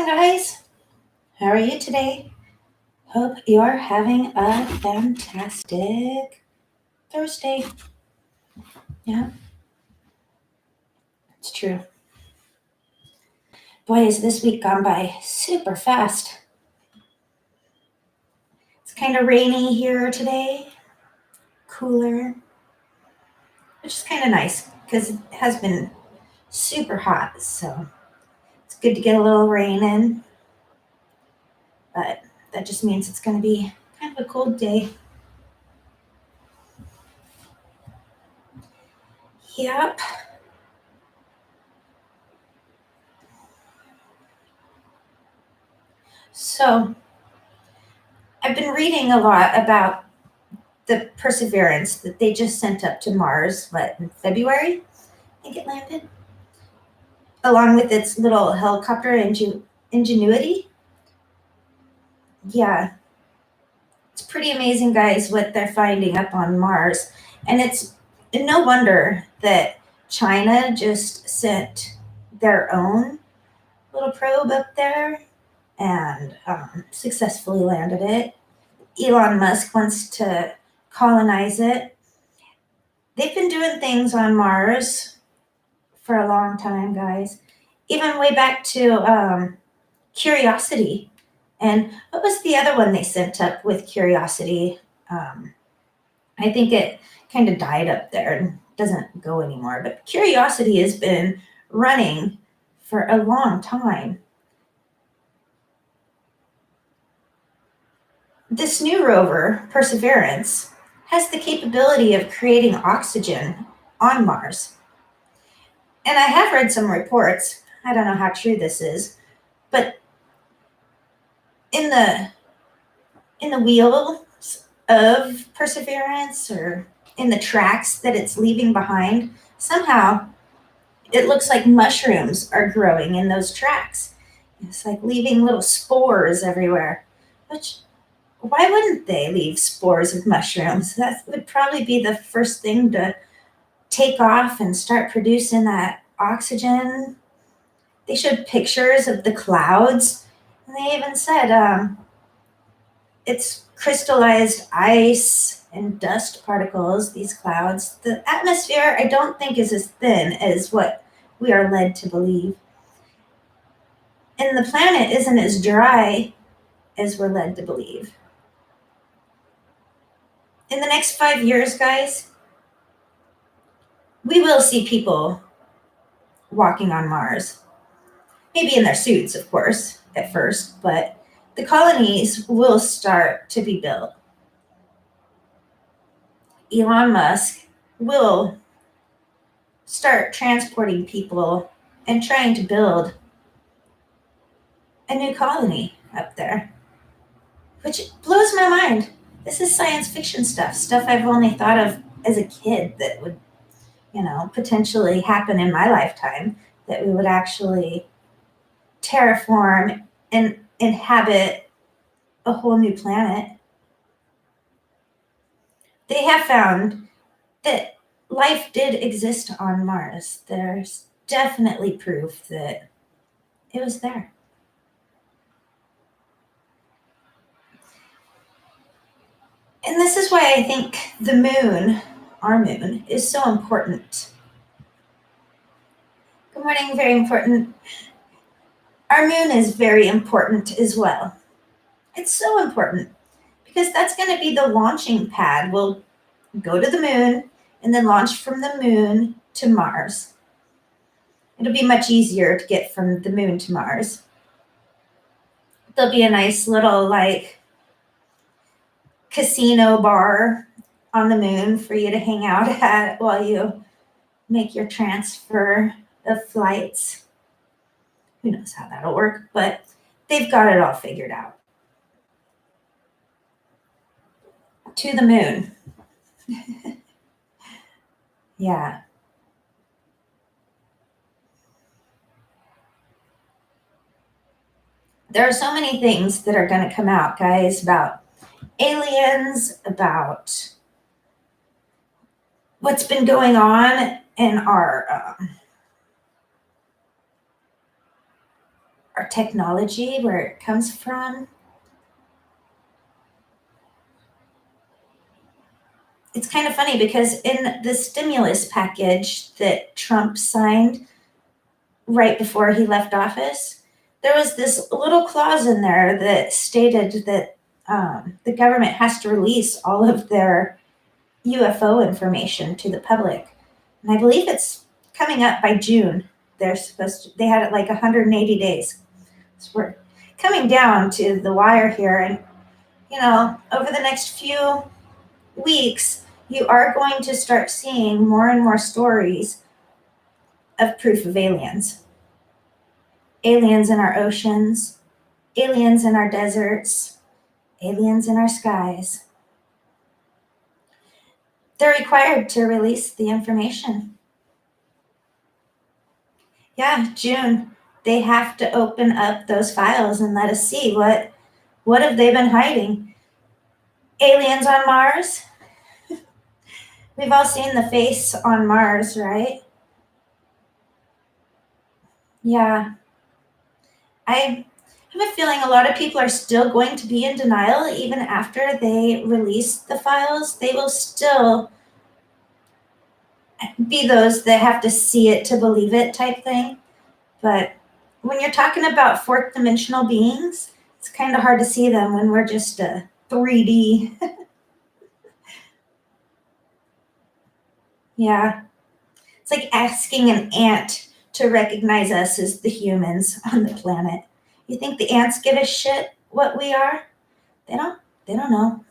on, guys? How are you today? Hope you're having a fantastic Thursday. Yeah, it's true. Boy, has this week gone by super fast. It's kind of rainy here today, cooler, which is kind of nice because it has been super hot. So it's good to get a little rain in, but that just means it's going to be kind of a cold day. Yep. So I've been reading a lot about the Perseverance that they just sent up to Mars, in February? I think it landed. Along with its little helicopter Ingenuity. Yeah, it's pretty amazing, guys, what they're finding up on Mars. And it's no wonder that China just sent their own little probe up there and successfully landed it. Elon Musk wants to colonize it. They've been doing things on Mars for a long time, guys. Even way back to Curiosity. And what was the other one they sent up with Curiosity? I think it kind of died up there and doesn't go anymore. But Curiosity has been running for a long time. This new rover, Perseverance, has the capability of creating oxygen on Mars. And I have read some reports, I don't know how true this is, but in the wheels of Perseverance or in the tracks that it's leaving behind, somehow it looks like mushrooms are growing in those tracks. It's like leaving little spores everywhere. Which, why wouldn't they leave spores of mushrooms? That would probably be the first thing to take off and start producing that oxygen. They showed pictures of the clouds, and they even said it's crystallized ice and dust particles, these clouds. The atmosphere, I don't think, is as thin as what we are led to believe. And the planet isn't as dry as we're led to believe. In the next 5 years, guys, we will see people walking on Mars. Maybe in their suits, of course, at first, but the colonies will start to be built. Elon Musk will start transporting people and trying to build a new colony up there, which blows my mind. This is science fiction stuff I've only thought of as a kid that would, potentially happen in my lifetime, that we would actually terraform and inhabit a whole new planet. They have found that life did exist on Mars. There's definitely proof that it was there. And this is why I think the moon, our moon, is so important. Good morning, very important. Our moon is very important as well. It's so important because that's going to be the launching pad. We'll go to the moon and then launch from the moon to Mars. It'll be much easier to get from the moon to Mars. There'll be a nice little casino bar on the moon for you to hang out at while you make your transfer of flights. Who knows how that'll work, but they've got it all figured out. To the moon. Yeah. There are so many things that are going to come out, guys, about aliens, about what's been going on in our our technology, where it comes from. It's kind of funny because in the stimulus package that Trump signed right before he left office, there was this little clause in there that stated that the government has to release all of their UFO information to the public. And I believe it's coming up by June. They had it like 180 days. So we're coming down to the wire here. And, over the next few weeks, you are going to start seeing more and more stories of proof of aliens. Aliens in our oceans, aliens in our deserts, aliens in our skies. They're required to release the information. Yeah, June. They have to open up those files and let us see what have they been hiding. Aliens on Mars? We've all seen the face on Mars, right? Yeah. I have a feeling a lot of people are still going to be in denial even after they release the files. They will still be those that have to see it to believe it type thing. But when you're talking about fourth dimensional beings, it's kind of hard to see them when we're just a 3D. Yeah. It's like asking an ant to recognize us as the humans on the planet. You think the ants give a shit what we are? They don't. They don't know.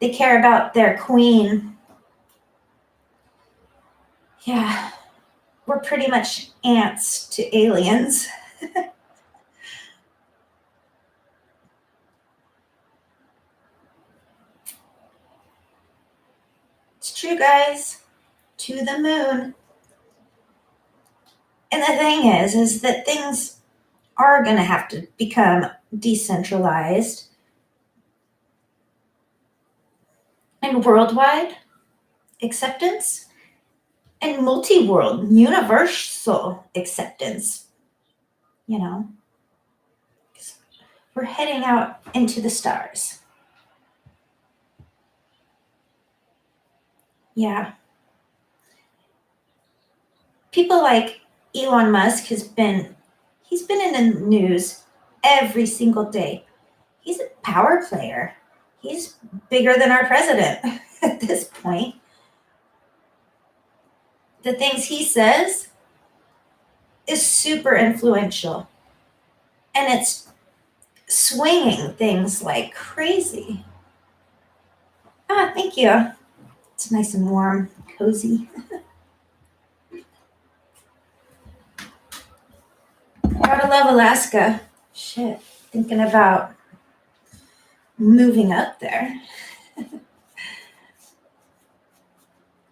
They care about their queen. Yeah. We're pretty much ants to aliens. It's true, guys. To the moon. And the thing is that things are going to have to become decentralized and worldwide acceptance and multi-world universal acceptance. You know, we're heading out into the stars. Yeah. People like Elon Musk he's been in the news every single day. He's a power player. He's bigger than our president at this point. The things he says is super influential. And it's swinging things like crazy. Ah, thank you. It's nice and warm, cozy. Gotta love Alaska. Shit, thinking about moving up there. And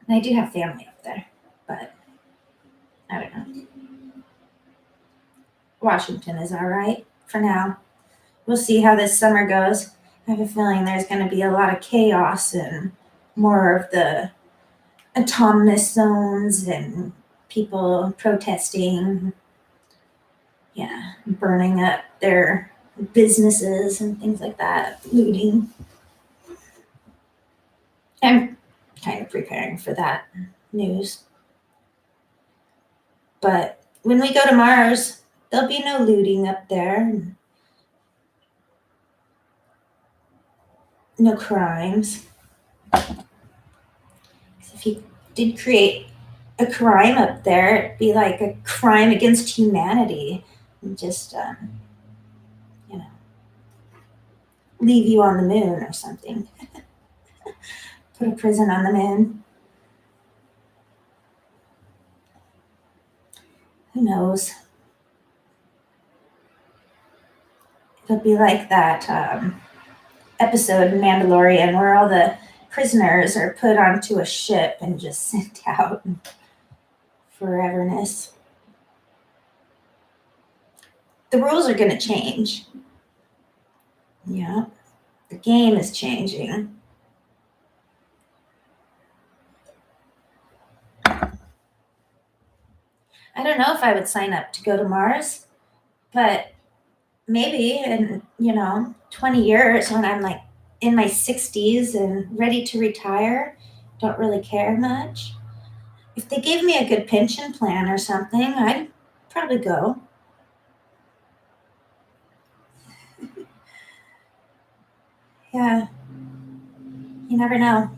I do have family up there, but I don't know. Washington is all right for now. We'll see how this summer goes. I have a feeling there's going to be a lot of chaos and more of the autonomous zones and people protesting, yeah, burning up their businesses and things like that, looting. I'm kind of preparing for that news. But when we go to Mars, there'll be no looting up there, no crimes. If you did create a crime up there, it'd be like a crime against humanity and just, you know, leave you on the moon or something. Put a prison on the moon. Who knows? It'll be like that episode in Mandalorian where all the prisoners are put onto a ship and just sent out in foreverness. The rules are going to change. Yeah, the game is changing. I don't know if I would sign up to go to Mars. But maybe in, 20 years when I'm like in my 60s and ready to retire, don't really care much. If they gave me a good pension plan or something, I'd probably go. Yeah, you never know.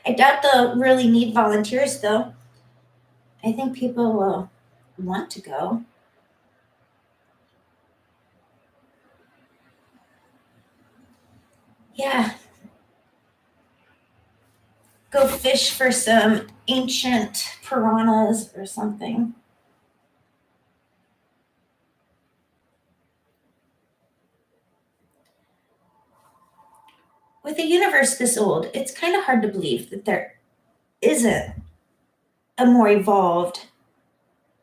I doubt they'll really need volunteers though. I think people will want to go. Yeah, go fish for some ancient piranhas or something. With a universe this old, it's kind of hard to believe that there isn't a more evolved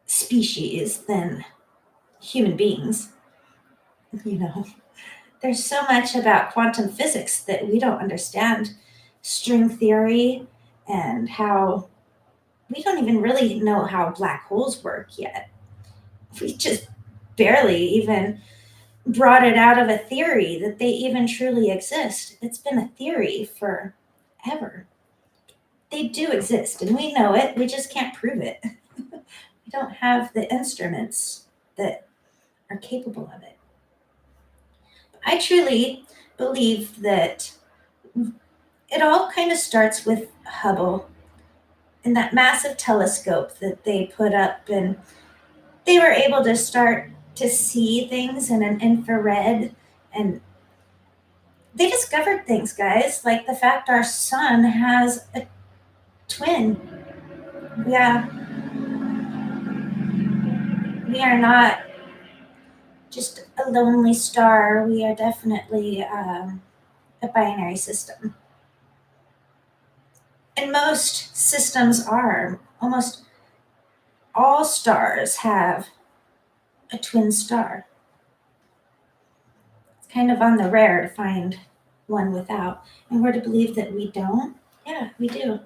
species than human beings. You know, there's so much about quantum physics that we don't understand, string theory, and how we don't even really know how black holes work yet. We just barely even brought it out of a theory that they even truly exist. It's been a theory forever. They do exist, and we know it. We just can't prove it. We don't have the instruments that are capable of it. I truly believe that it all kind of starts with Hubble and that massive telescope that they put up, and they were able to start to see things in an infrared, and they discovered things, guys, like the fact our sun has a twin. Yeah, we are not just a lonely star. We are definitely a binary system. And most systems are. Almost all stars have a twin star. It's kind of on the rare to find one without. And we're to believe that we don't? Yeah, we do.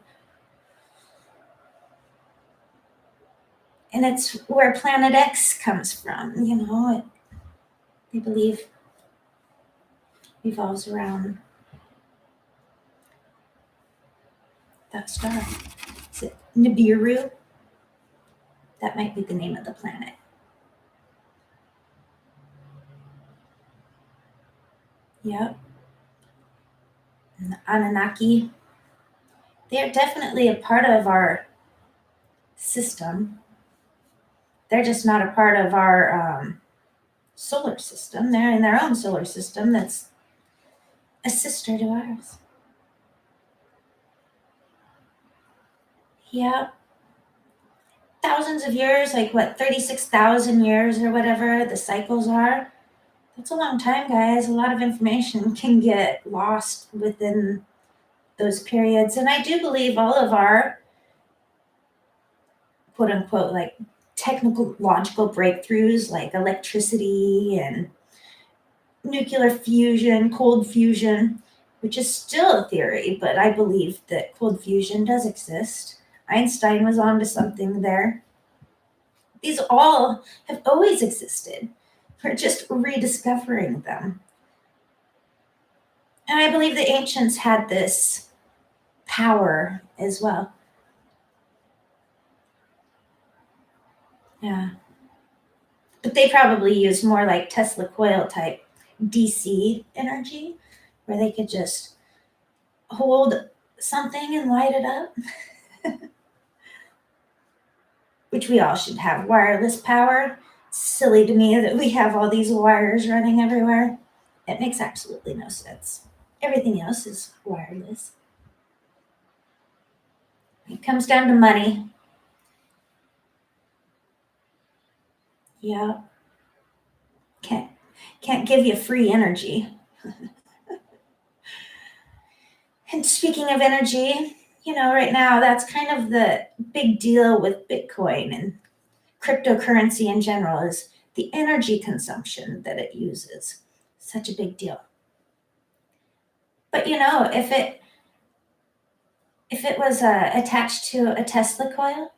And it's where Planet X comes from. They believe revolves around that star. Is it Nibiru? That might be the name of the planet. Yep. And the Anunnaki. They're definitely a part of our system. They're just not a part of our solar system. They're in their own solar system that's a sister to ours. Yeah. Thousands of years, like what, 36,000 years or whatever the cycles are. That's a long time, guys. A lot of information can get lost within those periods. And I do believe all of our quote unquote like technological breakthroughs like electricity and nuclear fusion, cold fusion, which is still a theory, but I believe that cold fusion does exist. Einstein was onto something there. These all have always existed. We're just rediscovering them. And I believe the ancients had this power as well. Yeah. But they probably used more like Tesla coil type DC energy, where they could just hold something and light it up, which we all should have wireless power. It's silly to me that we have all these wires running everywhere. It makes absolutely no sense. Everything else is wireless. It comes down to money. Yeah. Can't can't give you free energy. And speaking of energy, right now that's kind of the big deal with Bitcoin and cryptocurrency in general is the energy consumption that it uses. Such a big deal. But if it was attached to a Tesla coil,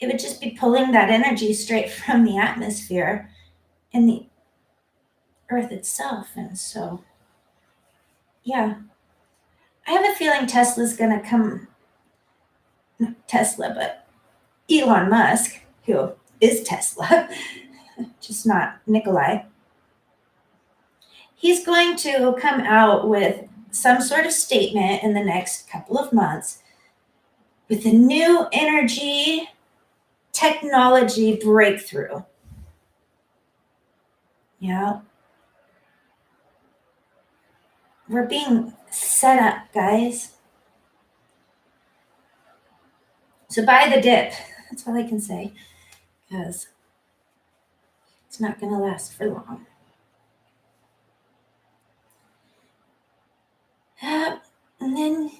it would just be pulling that energy straight from the atmosphere in the earth itself. And so, yeah, I have a feeling Tesla's going to come, not Tesla, but Elon Musk, who is Tesla, just not Nikolai. He's going to come out with some sort of statement in the next couple of months with a new energy technology breakthrough. Yeah. We're being set up, guys. So buy the dip. That's all I can say, because it's not going to last for long. And then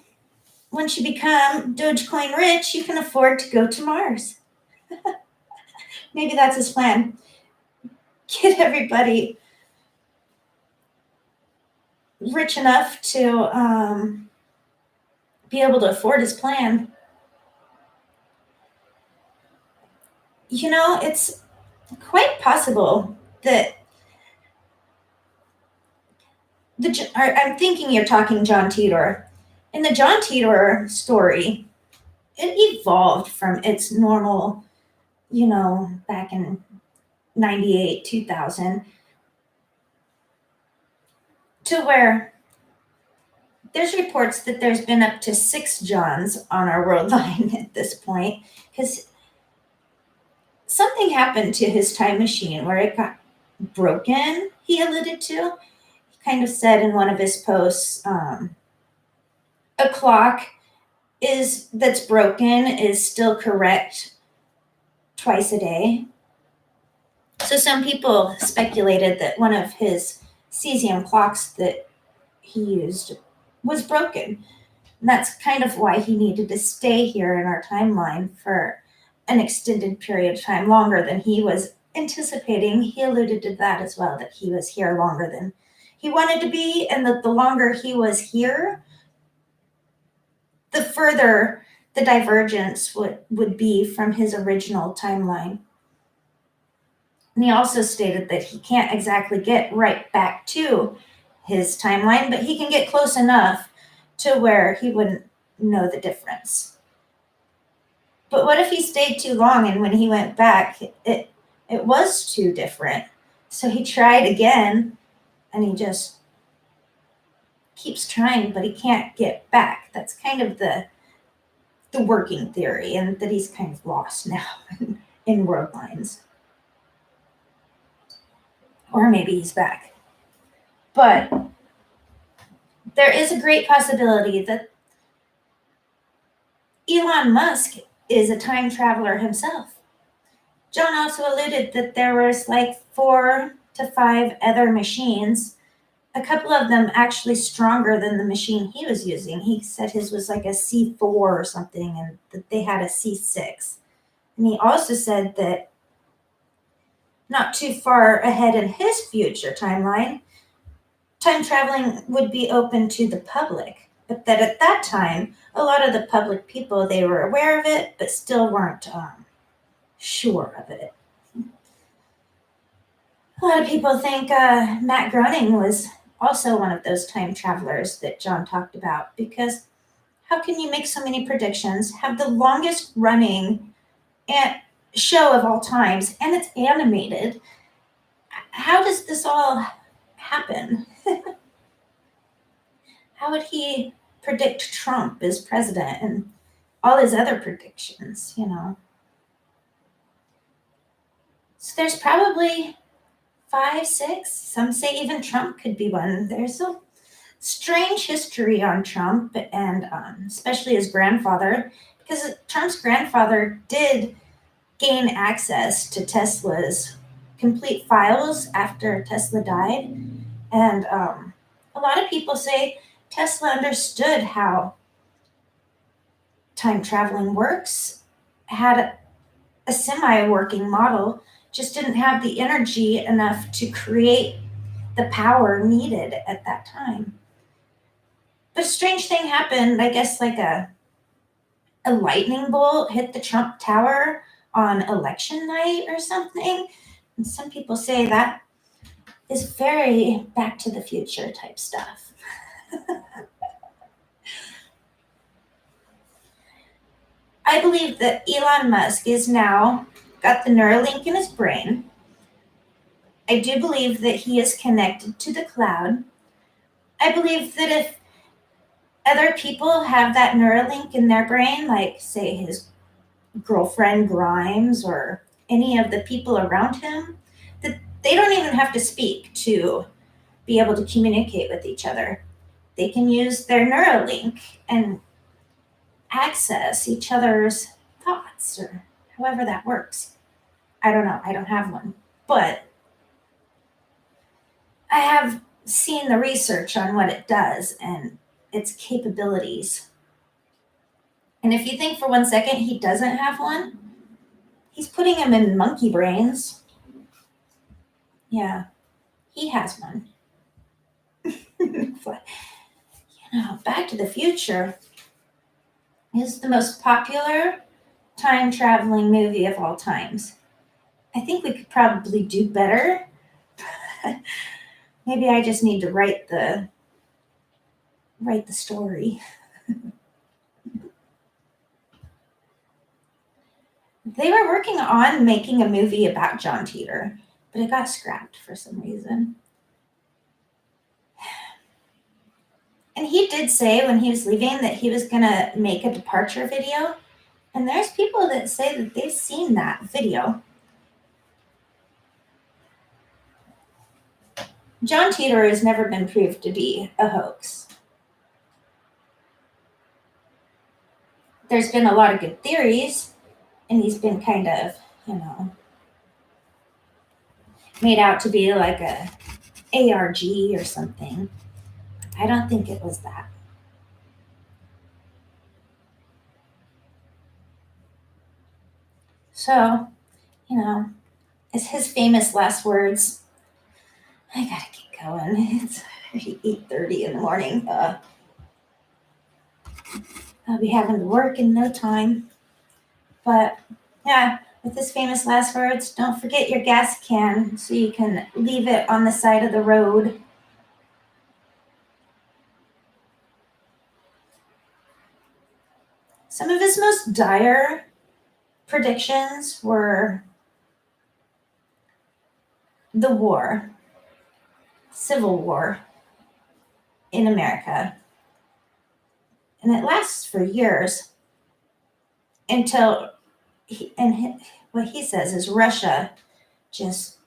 once you become Dogecoin rich, you can afford to go to Mars. Maybe that's his plan. Get everybody rich enough to be able to afford his plan. You know, it's quite possible that I'm thinking you're talking John Titor. In the John Titor story, it evolved from its normal, back in 98, 2000, to where there's reports that there's been up to 6 Johns on our world line at this point, because something happened to his time machine where it got broken, he alluded to. He kind of said in one of his posts, a clock that's broken is still correct twice a day. So some people speculated that one of his cesium clocks that he used was broken. And that's kind of why he needed to stay here in our timeline for an extended period of time, longer than he was anticipating. He alluded to that as well, that he was here longer than he wanted to be, and that the longer he was here, the further the divergence would be from his original timeline. And he also stated that he can't exactly get right back to his timeline, but he can get close enough to where he wouldn't know the difference. But what if he stayed too long, and when he went back, it was too different? So he tried again, and he just keeps trying, but he can't get back. That's kind of the working theory, and that he's kind of lost now in world lines. Or maybe he's back. But there is a great possibility that Elon Musk is a time traveler himself. John also alluded that there was like 4 to 5 other machines, a couple of them actually stronger than the machine he was using. He said his was like a C4 or something, and that they had a C6. And he also said that not too far ahead in his future timeline, time traveling would be open to the public, but that at that time, a lot of the public people, they were aware of it, but still weren't sure of it. A lot of people think Matt Groening was also one of those time travelers that John talked about, because how can you make so many predictions, have the longest running show of all times, and it's animated? How does this all happen? How would he predict Trump as president and all his other predictions, So there's probably 5, 6, some say even Trump could be one. There's a strange history on Trump, and especially his grandfather, because Trump's grandfather did gain access to Tesla's complete files after Tesla died. And a lot of people say Tesla understood how time traveling works, had a semi-working model, just didn't have the energy enough to create the power needed at that time. But a strange thing happened, I guess, like a lightning bolt hit the Trump Tower on election night or something. And some people say that is very Back to the Future type stuff. I believe that Elon Musk is now got the Neuralink in his brain. I do believe that he is connected to the cloud. I believe that if other people have that Neuralink in their brain, like, say, his girlfriend Grimes or any of the people around him, that they don't even have to speak to be able to communicate with each other. They can use their Neuralink and access each other's thoughts or however that works. I don't know. I don't have one. But I have seen the research on what it does and its capabilities. And if you think for 1 second he doesn't have one, he's putting him in monkey brains. Yeah, he has one. Back to the Future is the most popular time traveling movie of all times. I think we could probably do better. Maybe I just need to write the story. They were working on making a movie about John Teeter, but it got scrapped for some reason. And he did say when he was leaving that he was going to make a departure video. And there's people that say that they've seen that video. John Teeter has never been proved to be a hoax. There's been a lot of good theories, and he's been kind of, made out to be like a ARG or something. I don't think it was that. So, it's his famous last words. I gotta keep going. It's 8:30 in the morning. I'll be having to work in no time. But yeah, with his famous last words, don't forget your gas can so you can leave it on the side of the road. Some of his most dire predictions were the war, civil war in America. And it lasts for years until, what he says is Russia just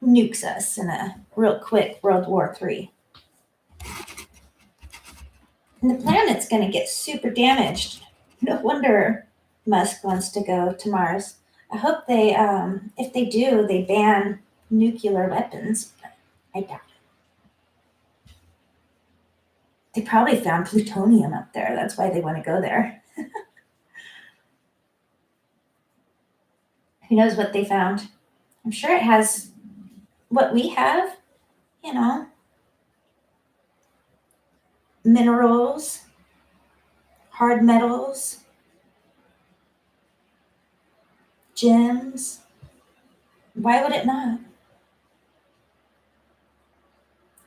nukes us in a real quick World War III. And the planet's going to get super damaged. No wonder Musk wants to go to Mars. I hope they, if they do, they ban nuclear weapons. I doubt it. They probably found plutonium up there. That's why they want to go there. Who knows what they found? I'm sure it has what we have, minerals, hard metals, gems. Why would it not?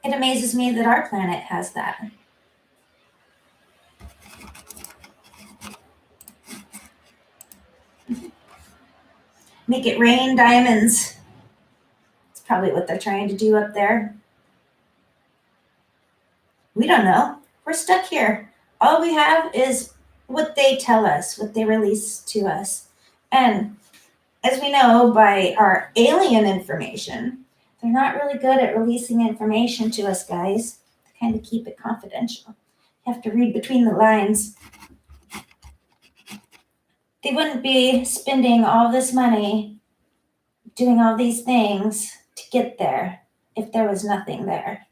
It amazes me that our planet has that. Make it rain diamonds. It's probably what they're trying to do up there. We don't know. We're stuck here. All we have is what they tell us, what they release to us. And as we know by our alien information, they're not really good at releasing information to us, guys. They kind of keep it confidential. You have to read between the lines. They wouldn't be spending all this money doing all these things to get there if there was nothing there.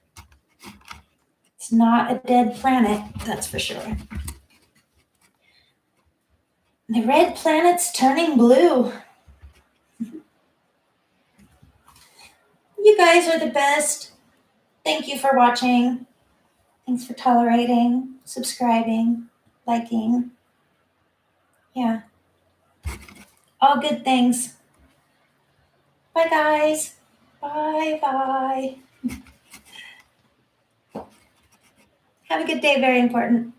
It's not a dead planet, that's for sure. The red planet's turning blue. You guys are the best. Thank you for watching. Thanks for tolerating, subscribing, liking. Yeah. All good things. Bye, guys. Bye-bye. Have a good day, very important.